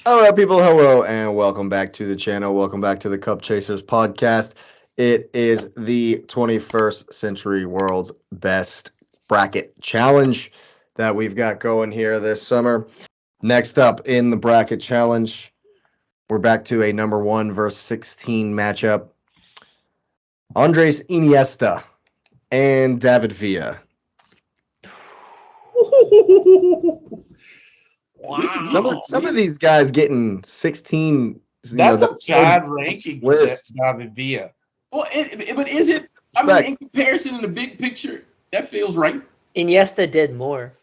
All right, people, hello, and welcome back to the channel. Welcome back to the Cup Chasers podcast. It is the 21st Century World's Best Bracket Challenge that we've got going here this summer. Next up in the Bracket Challenge, we're back to a number 1 versus 16 matchup. Andres Iniesta and David Villa. Wow. Some of these guys getting 16. That's a bad so ranking for list. David Villa. Well, but is it? I mean, in comparison, in the big picture, that feels right. Iniesta did more.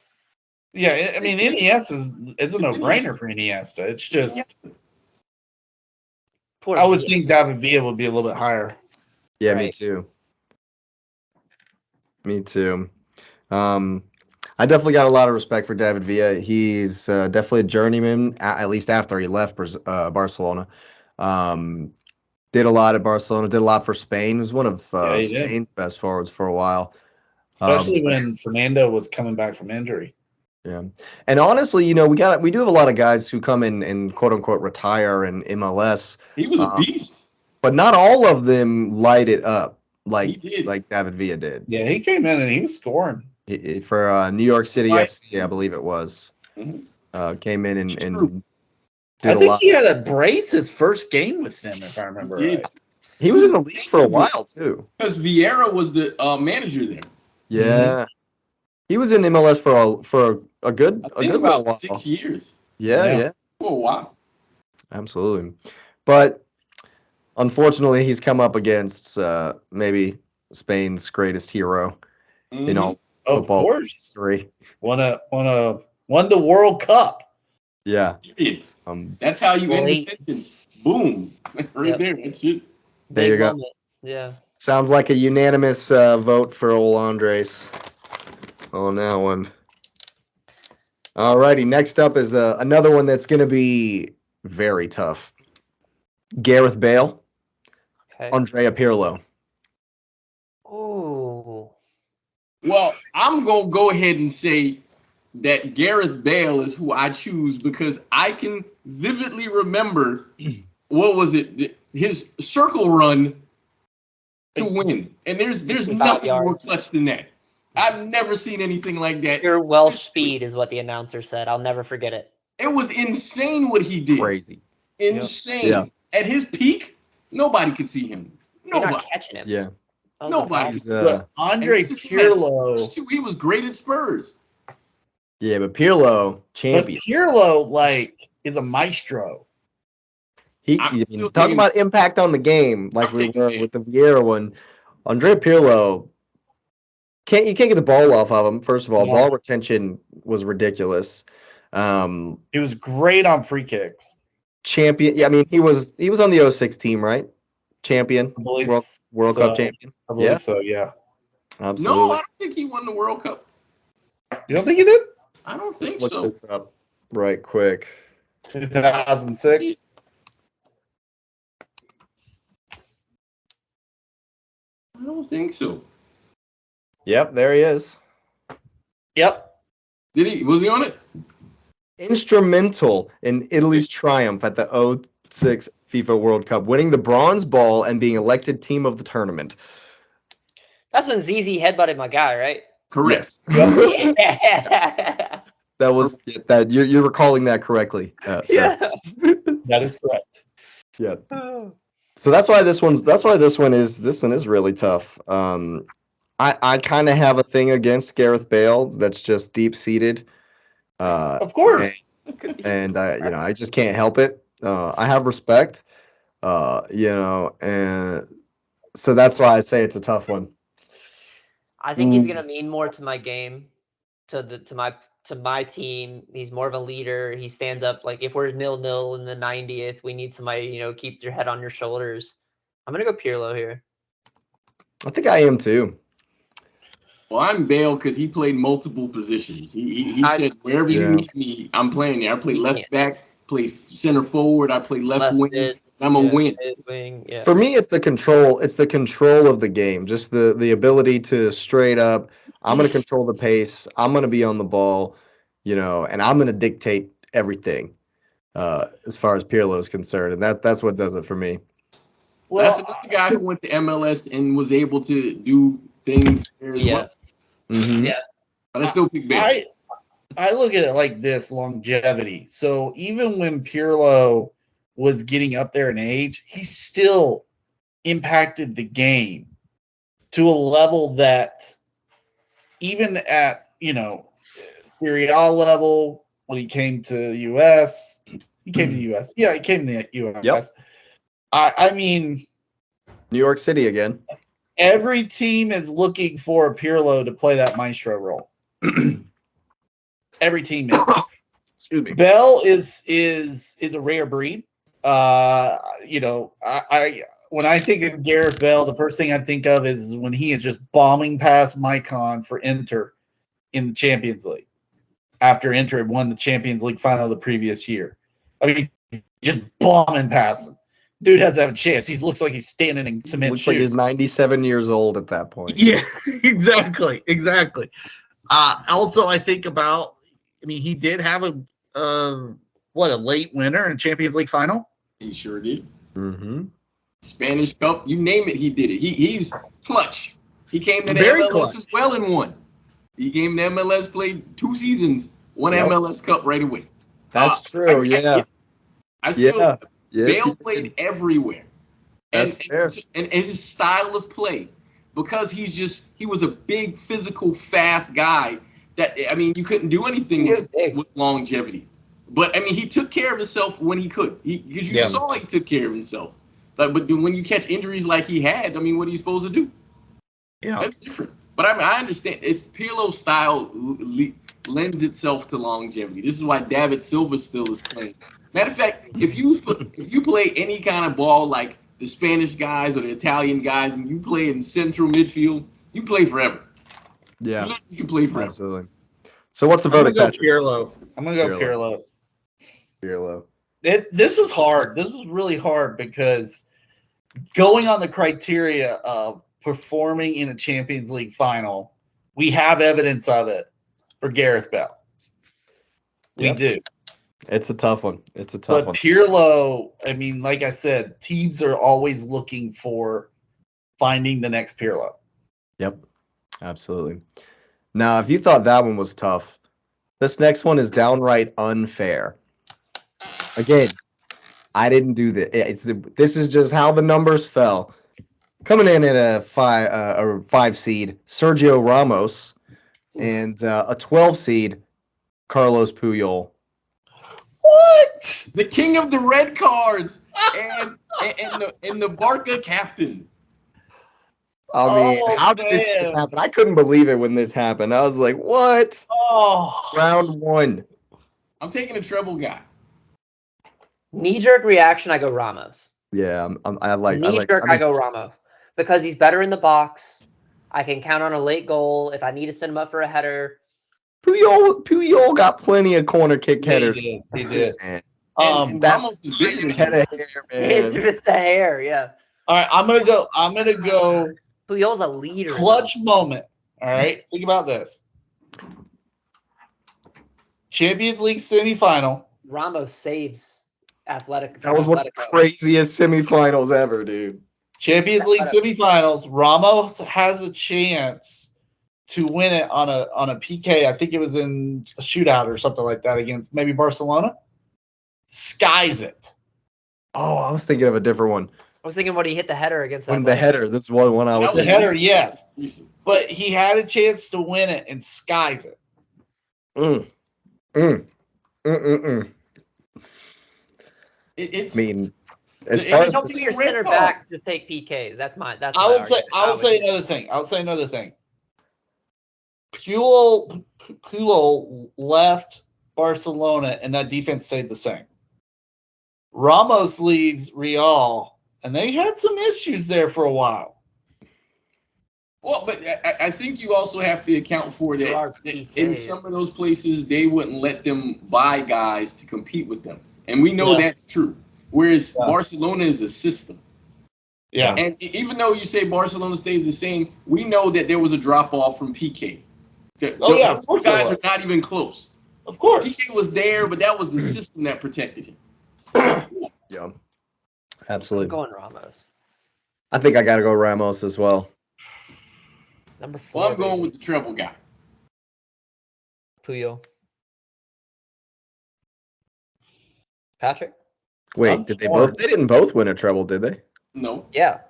Yeah, I mean, Iniesta is a no-brainer Iniesta. for Iniesta. It's just, Poor I would Villa. think David Villa would be a little bit higher. Yeah, me Right. too. Me too. I definitely got a lot of respect for David Villa. He's definitely a journeyman, at least after he left Barcelona. Did a lot at Barcelona, did a lot for Spain. Was one of Yeah, he did. Spain's best forwards for a while. Especially when Fernando was coming back from injury. Yeah. And honestly, we do have a lot of guys who come in and quote unquote retire in MLS. He was a beast. But not all of them light it up He did. like David Villa did. Yeah, he came in and he was scoring. For New York City Right. FC, I believe it was. Mhm. Came in and True. did I a think lot. he had a brace his first game with them, if I remember He did. right. He was in the league for a while too. Because Vieira was the manager there. Yeah, he was in MLS for a good I think little about while. 6 years. Yeah, For a while. absolutely. But unfortunately, he's come up against maybe Spain's greatest hero in all Of football course. history. Won the World Cup. Yeah. Period. That's how you end the Late. sentence. Boom. Right Yep. there. That's it. There Big you go. moment. Yeah. Sounds like a unanimous vote for old Andres on that one. All righty. Next up is another one that's going to be very tough. Gareth Bale, Okay. Andrea Pirlo. Ooh. Well, I'm going to go ahead and say that Gareth Bale is who I choose because I can vividly remember, what was it? His circle run to win. And there's 65 nothing more yards. clutch than that. I've never seen anything like that. Pure Welsh speed is what the announcer said. I'll never forget it. It was insane what he did. Crazy. Insane. Yeah. At his peak, nobody could see him. You're Nobody. not catching him. Yeah. That was Nobody. impossible. But Andre And this is him at Pirlo. Spurs, too. He was great at Spurs. Yeah, but Pirlo, But champion. Pirlo, is a maestro. I'm still Talk taking- about impact on the game, like I'm we taking were it. with the Vieira one. Andrea Pirlo, you can't get the ball off of him. First of all, No. ball retention was ridiculous. He was great on free kicks. Champion. Yeah, I mean he was on the 06 team, right? Champion, I believe World so. Cup champion. I believe Yeah, so, yeah. absolutely. No, I don't think he won the World Cup. You don't think he did? I don't Let's think look so. this up right quick. 2006. I don't think so. Yep, there he is. Yep. Was he on it? Instrumental in Italy's triumph at the 06 FIFA World Cup, winning the bronze ball and being elected team of the tournament. That's when ZZ headbutted my guy, right? Correct. Yes. Yeah. That was that you're recalling that correctly, sir. Yeah. That is correct. Yeah. So that's why this one is really tough. I kind of have a thing against Gareth Bale that's just deep seated. Of course. And I just can't help it. I have respect, and so that's why I say it's a tough one. I think he's gonna mean more to my game, to my team. He's more of a leader. He stands up. Like if we're 0-0 in the 90th, we need somebody, keep your head on your shoulders. I'm gonna go Pirlo here. I think I am too. Well, I'm Bale because he played multiple positions. He said, wherever Yeah. you need me, I'm playing there. I play left back, play center forward, I play left wing. mid, I'm a win. mid wing. Yeah. For me, it's the control. It's the control of the game. Just the ability to straight up. I'm going to control the pace. I'm going to be on the ball, and I'm going to dictate everything. as far as Pirlo is concerned, and that's what does it for me. That's another guy who went to MLS and was able to do things there as well. Mhm. Yeah. But I still pick Bale. I look at it like this: longevity. So even when Pirlo was getting up there in age, he still impacted the game to a level that even at Serie A level, when he came to the US, he came to the US. Yeah, he came to the US. Yep. I mean, New York City again. every team is looking for a Pirlo to play that maestro role. Every team is. Excuse me. Bell is a rare breed. I when I think of Gareth Bale, the first thing I think of is when he is just bombing past Maicon for Inter in the Champions League after Inter had won the Champions League final the previous year. I mean, just bombing past him. Dude doesn't have a chance. He looks like he's standing in cement Looks shoes. like he's 97 years old at that point. Yeah, exactly. Also, I think about. I mean, he did have a late winner in Champions League final. He sure did. Mm-hmm. Spanish Cup, you name it, he did it. He's clutch. He came to the Very MLS clutch. as well and won. He came to MLS, played 2 seasons, won Yep. MLS Cup right away. That's true. Yeah. I still Yeah. Yes, Bale he played did. everywhere. That's fair. And his style of play, because he was a big, physical, fast guy that, I mean, you couldn't do anything with longevity. But, I mean, he took care of himself when he could. Because you saw he took care of himself. But when you catch injuries like he had, I mean, what are you supposed to do? Yeah. That's different. But I understand. It's Pirlo's style lends itself to longevity. This is why David Silva still is playing. Matter of fact, if you play any kind of ball like the Spanish guys or the Italian guys, and you play in central midfield, you play forever. Yeah. You can play forever. Absolutely. So what's the I'm verdict, gonna go Patrick? Pirlo. I'm gonna go Pirlo. Pirlo. Pirlo. This is hard. This is really hard because going on the criteria of performing in a Champions League final, we have evidence of it for Gareth Bale. We Yep. do. It's a tough one. But Pirlo, I mean, like I said, teams are always looking for finding the next Pirlo. Yep. Absolutely. Now, if you thought that one was tough, this next one is downright unfair. Again, I didn't do this. This is just how the numbers fell. Coming in at a 5 seed, Sergio Ramos, and a 12 seed, Carlos Puyol. What? The king of the red cards and the Barca captain. I mean, how did this even happen? I couldn't believe it when this happened. I was like, what? Oh. Round 1. I'm taking a treble guy. Knee-jerk reaction, I go Ramos. Yeah, I go Ramos because he's better in the box. I can count on a late goal if I need to send him up for a header. Puyol got plenty of corner kick headers. He did. Man. And That's Ramos is bigger than head him. of hair, It's man. just the hair, yeah. All right, I'm gonna go Puyol's a leader. clutch moment. All right, think about this. Champions League semifinal. Ramos saves Athletic. That was one of the craziest semifinals ever, dude. Champions League semifinals. Ramos has a chance to win it on a PK. I think it was in a shootout or something like that against maybe Barcelona. Skies it. Oh, I was thinking of a different one. I was thinking when he hit the header against When the header, this is one I was The thinking. header, yes. But he had a chance to win it and skies it. It's I mean, as far as don't give your center back to take PKs. That's my. I will say another thing. I'll say another thing. Puyol left Barcelona, and that defense stayed the same. Ramos leaves Real, and they had some issues there for a while. Well, but I think you also have to account for that in some of those places, they wouldn't let them buy guys to compete with them. And we know that's true. Whereas Barcelona is a system. Yeah. And even though you say Barcelona stays the same, we know that there was a drop-off from PK. Of course guys are not even close. Of course. PK was there, but that was the system that protected him. Yeah, I'm absolutely. going Ramos. I think I got to go Ramos as well. Number 4. Well, I'm going baby. with the treble guy. Puyol. Patrick? Wait, I'm did they torn. both? They didn't both win a treble, did they? No. Yeah.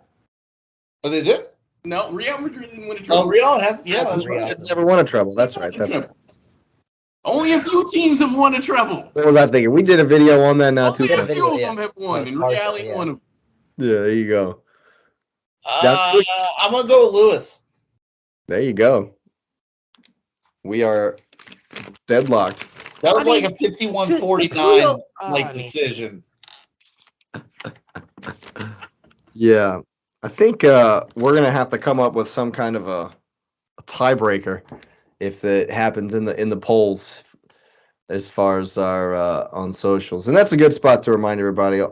Oh, they did? No, Real Madrid didn't win a treble. Oh, Real has. Yeah, That's that's Real. right. It's never won a treble. That's right. That's right. Only a few teams have won a treble. What was I thinking? We did a video on that not too Only a long. few of yeah. them have No, won, it's and partial, Real ain't yeah. one of them. Yeah, there you go. I'm gonna go with Lewis. There you go. We are deadlocked. That was I like mean, a 51-49 Puyol- like I mean- decision. Yeah, I think we're gonna have to come up with some kind of a tiebreaker if it happens in the polls as far as our on socials, and that's a good spot to remind everybody.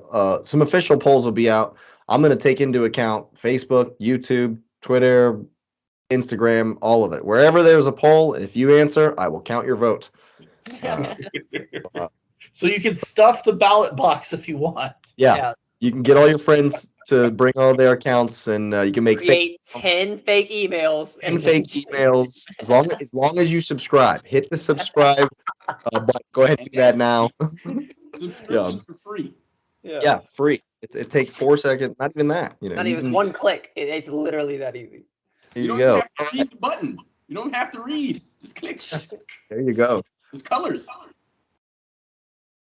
Some official polls will be out. I'm gonna take into account Facebook, YouTube, Twitter, Instagram, all of it. Wherever there's a poll, if you answer, I will count your vote. So you can stuff the ballot box if you want. Yeah, you can get all your friends to bring all their accounts, and you can make Create fake 10 fake emails. 10 fake emails as long as you subscribe. Hit the subscribe button. Go ahead and do that now. Subscriptions are free. Yeah, free. It takes 4 seconds. Not even that. You know, Not you even can- one click. It's literally that easy. Here You you don't go. even have to read the button. You don't have to read. Just click. There you go. It's colors.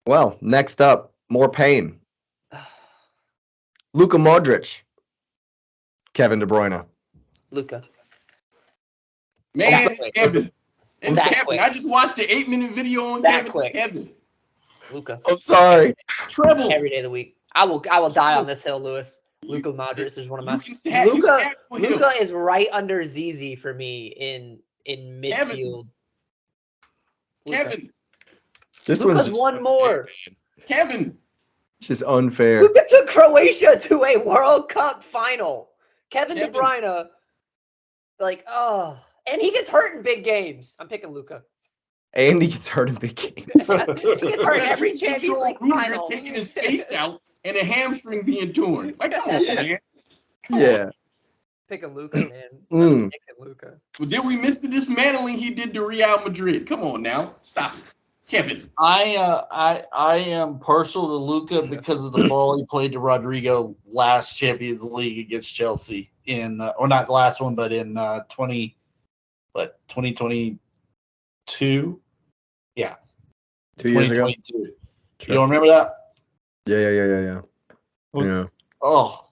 Well, next up, more pain. Luka Modric, Kevin De Bruyne. Luka. Man, That it's quick. Kevin. It's That Kevin. quick. I just watched the 8-minute video on That Kevin. quick. It's Kevin. Luka. I'm sorry. Treble. Every day of the week. I will die on this hill, Lewis. Luka Modric is one of my. You can have Luka him. Luka is right under ZZ for me in Kevin. midfield. Luka. Kevin. This Luka's one's just, one more. Kevin. just unfair. Luka took Croatia to a World Cup final. Kevin De Kevin. Bruyne, and he gets hurt in big games. I'm picking Luka. And he gets hurt in big games. He gets hurt in every Because Champions Control League Rudiger final. taking his face out and a hamstring being torn. Like, come on, Yeah. man. Come on. Yeah. Picking Luka, man. Mm. I'm picking Luka. Well, did we miss the dismantling he did to Real Madrid? Come on now. Stop it. Kevin. I am partial to Luka because of the ball he played to Rodrigo last Champions League against Chelsea or not the last one, but in 2022. Yeah, 2 years ago. 2022. You don't remember that? Yeah. Oh,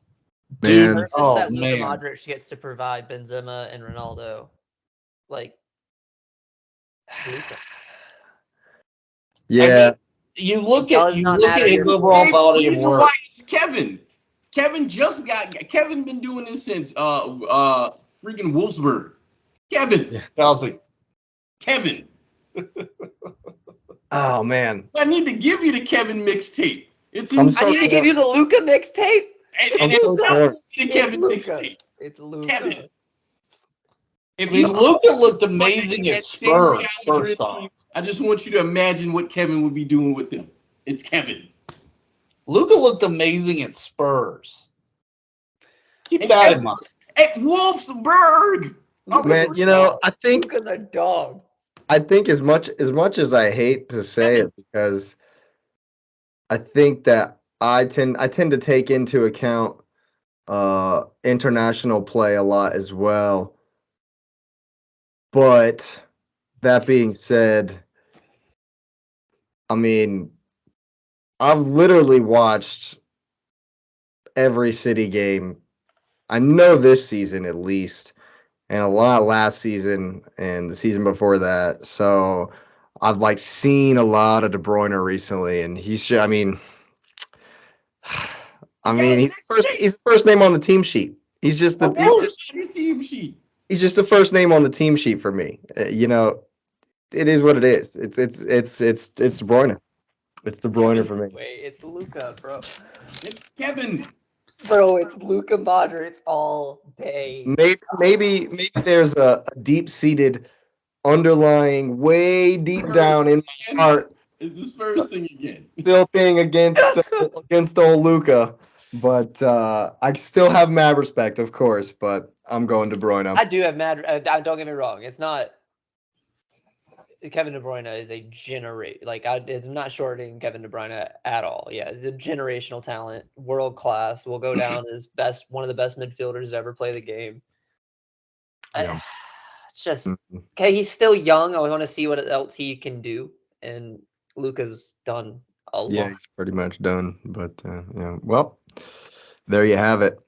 Man. dude. Purpose Oh that Luka man. Modric gets to provide Benzema and Ronaldo. Like Luka. Yeah. You look does at not matter his your overall Hey, body of reason work. why it's Kevin. Kevin been doing this since freaking Wolfsburg. Kevin. Yeah. Chelsea. Kevin. Oh man. I need to give you the Kevin mixtape. It's I'm in so I need to give you the Luka mixtape. I'm it's so not torn. the It's Kevin Luka. mixtape. It's Luka. Kevin. If I mean, you Luka looked amazing at Spurs. First off, I just want you to imagine what Kevin would be doing with them. It's Kevin. Luka looked amazing at Spurs. Keep And that Kevin- in mind. At Wolfsburg. Oh, Man, you know, I think Luka's a dog. as much as I hate to say it, because I think that I tend to take into account international play a lot as well. But that being said, I mean, I've literally watched every City game. I know this season at least, and a lot last season and the season before that. So I've seen a lot of De Bruyne recently, and he's I mean he's the first name on the team sheet. He's just his team sheet. he's just the first name on the team sheet for me. You know, it is what it is. It's De Bruyne. It's De Bruyne for me. Wait, it's Luka, bro. It's Kevin. Bro, it's Luka Modric all day. Maybe there's a deep-seated, underlying, way deep down in my heart It's the Spurs thing again. Still thing against old Luka, but I still have mad respect, of course. But I'm going De Bruyne. I do have mad. Don't get me wrong. It's not. Kevin De Bruyne is a I'm not shorting Kevin De Bruyne at all. Yeah, he's a generational talent, world class. Will go down as one of the best midfielders to ever play the game. Yeah. It's just Mhm. okay. He's still young. I want to see what else he can do. And Luka's done a Yeah, lot. he's pretty much done. But yeah, well, there you have it.